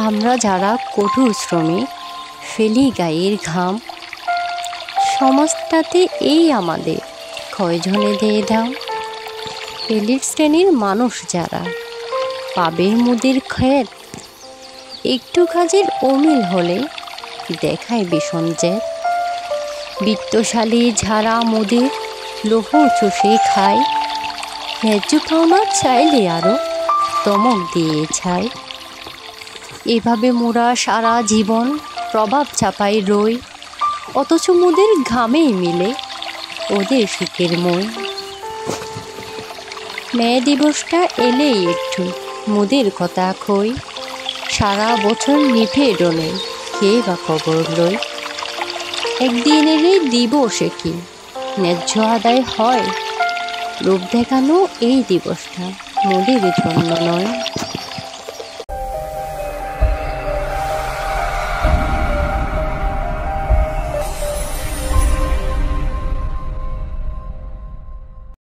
আমরা যারা কঠোর শ্রমিক ফেলি গায়ের ঘাম, সমাজটাতে এই আমাদের কয়জনে দিয়ে দাও। এলিট শ্রেণীর মানুষ যারা পাবে মুদির ক্ষেত, একটু কাজের অমিল হলে দেখায় ভীষণ জেদ। বিত্তশালী যারা মুদির লৌহ চষে খায়, ন্যায্য পাওনা চাইলে আরও ধমক দিয়ে ছাই। এভাবে মোরা সারা জীবন প্রভাব চাপাই রই, অথচ মোদের ঘামেই মিলে ওদের সুখের মই। মে দিবসটা এলেই একটু মোদের কথা কই, সারা বছর নিভে ডোলে কে বা খবর লই। একদিন এলে দিবসে কি ন্যায্য আদায় হয়, রূপ দেখানো এই দিবসটা মোদের জন্য নয়।